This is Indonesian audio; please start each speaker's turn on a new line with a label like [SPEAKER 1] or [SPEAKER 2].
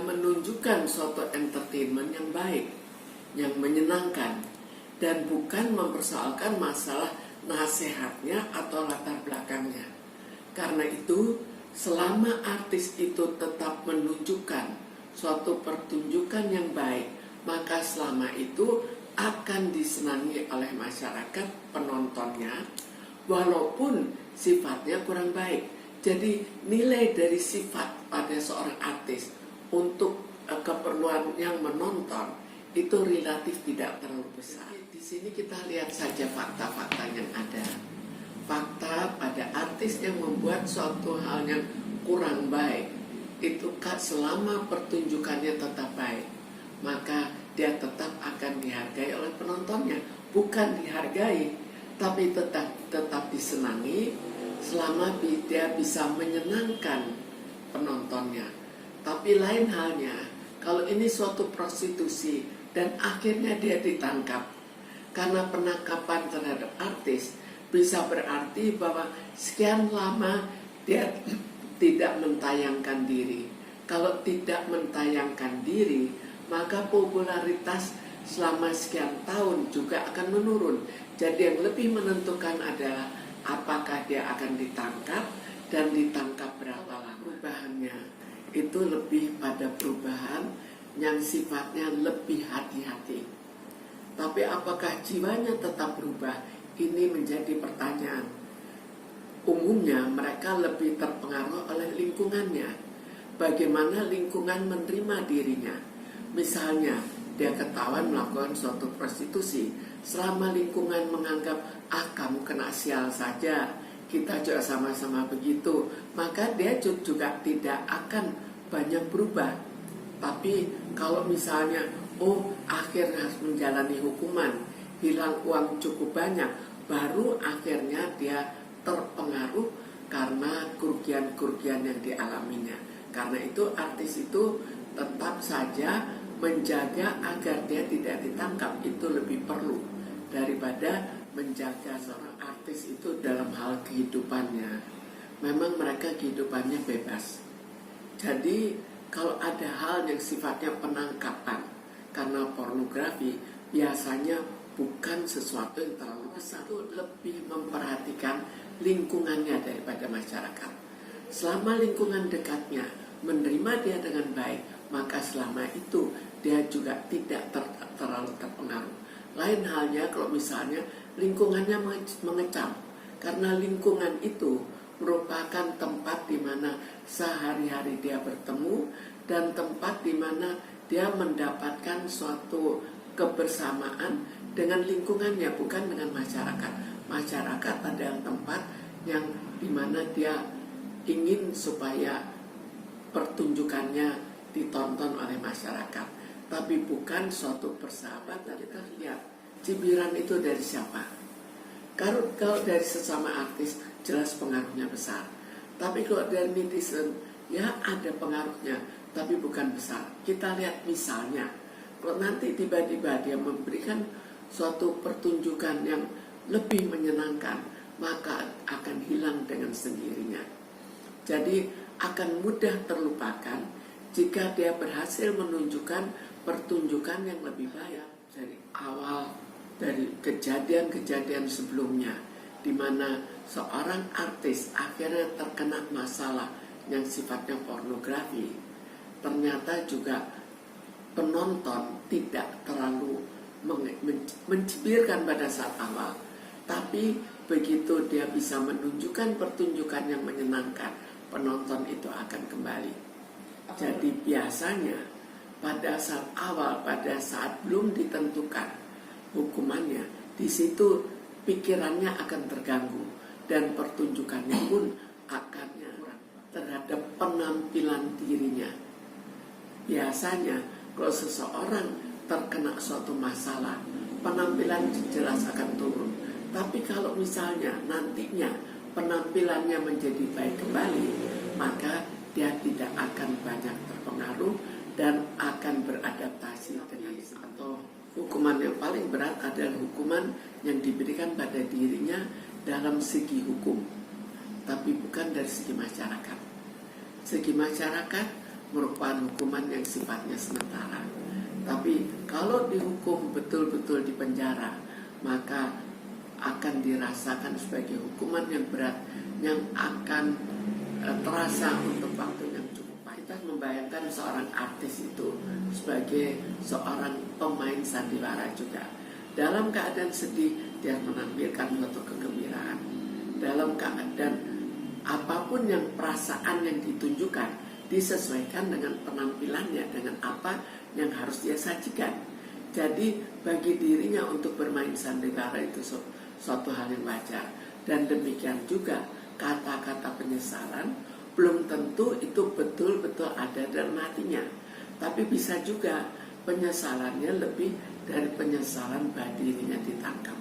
[SPEAKER 1] dia menunjukkan suatu entertainment yang baik, yang menyenangkan, dan bukan mempersoalkan masalah nasihatnya atau latar belakangnya. Karena itu, selama artis itu tetap menunjukkan suatu pertunjukan yang baik, maka selama itu akan disenangi oleh masyarakat penontonnya, walaupun sifatnya kurang baik. Jadi nilai dari sifat pada seorang artis untuk keperluan yang menonton itu relatif tidak terlalu besar. Di sini kita lihat saja fakta-fakta yang ada. Fakta pada artis yang membuat suatu hal yang kurang baik itu selama pertunjukannya tetap baik, maka dia tetap akan dihargai oleh penontonnya. Bukan dihargai, tapi tetap disenangi selama dia bisa menyenangkan penontonnya. Tapi lain halnya kalau ini suatu prostitusi dan akhirnya dia ditangkap. Karena penangkapan terhadap artis bisa berarti bahwa sekian lama dia tidak mentayangkan diri. Kalau tidak mentayangkan diri, maka popularitas selama sekian tahun juga akan menurun. Jadi yang lebih menentukan adalah apakah dia akan ditangkap dan ditangkap berapa lama. Perubahannya itu lebih pada perubahan yang sifatnya lebih hati-hati. Tapi apakah jiwanya tetap berubah? Ini menjadi pertanyaan. Umumnya mereka lebih terpengaruh oleh lingkungannya. Bagaimana lingkungan menerima dirinya. Misalnya dia ketahuan melakukan suatu prostitusi, selama lingkungan menganggap kamu kena sial saja, kita juga sama-sama begitu, maka dia juga tidak akan banyak berubah. Tapi kalau misalnya akhirnya harus menjalani hukuman, hilang uang cukup banyak, baru akhirnya dia terpengaruh karena kerugian-kerugian yang dialaminya. Karena itu artis itu tetap saja menjaga agar dia tidak ditangkap, itu lebih perlu daripada menjaga seorang artis itu dalam hal kehidupannya. Memang mereka kehidupannya bebas. Jadi kalau ada hal yang sifatnya penangkapan karena pornografi, biasanya bukan sesuatu yang terlalu besar. Itu lebih memperhatikan lingkungannya daripada masyarakat. Selama lingkungan dekatnya menerima dia dengan baik, maka selama itu dia juga tidak terlalu terpengaruh. Lain halnya kalau misalnya lingkungannya mengecam, karena lingkungan itu merupakan tempat di mana sehari-hari dia bertemu dan tempat di mana dia mendapatkan suatu kebersamaan dengan lingkungannya, bukan dengan masyarakat. Masyarakat adalah tempat yang di mana dia ingin supaya pertunjukannya ditonton oleh masyarakat, tapi bukan suatu persahabatan. Kita lihat cibiran itu dari siapa? Kalau dari sesama artis jelas pengaruhnya besar, tapi kalau dari netizen ya ada pengaruhnya, tapi bukan besar. Kita lihat misalnya, kalau nanti tiba-tiba dia memberikan suatu pertunjukan yang lebih menyenangkan, maka akan hilang dengan sendirinya. Jadi akan mudah terlupakan jika dia berhasil menunjukkan pertunjukan yang lebih baik. Dari awal, dari kejadian-kejadian sebelumnya, di mana seorang artis akhirnya terkena masalah yang sifatnya pornografi, ternyata juga penonton tidak terlalu mencibirkan pada saat awal, tapi begitu dia bisa menunjukkan pertunjukan yang menyenangkan, penonton itu akan kembali. Jadi biasanya pada saat awal, pada saat belum ditentukan hukumannya, di situ pikirannya akan terganggu dan pertunjukannya pun akan terhadap penampilan dirinya. Biasanya kalau seseorang terkena suatu masalah, penampilan jelas akan turun. Tapi kalau misalnya nantinya penampilannya menjadi baik kembali, maka dia tidak akan banyak terpengaruh dan akan beradaptasi dengan atau hukuman yang paling berat adalah hukuman yang diberikan pada dirinya dalam segi hukum, tapi bukan dari segi masyarakat. Segi masyarakat, merupakan hukuman yang sifatnya sementara. Tapi kalau dihukum betul-betul di penjara, maka akan dirasakan sebagai hukuman yang berat, yang akan terasa untuk waktu yang cukup panjang. Kita membayangkan seorang artis itu sebagai seorang pemain sandiwara juga. Dalam keadaan sedih, dia menampilkan suatu kegembiraan. Dalam keadaan apapun yang perasaan yang ditunjukkan, disesuaikan dengan penampilannya, dengan apa yang harus dia sajikan. Jadi bagi dirinya untuk bermain sandiwara itu suatu hal yang wajar. Dan demikian juga kata-kata penyesalan belum tentu itu betul-betul ada dalam hatinya. Tapi bisa juga penyesalannya lebih dari penyesalan bahwa dirinya ditangkap.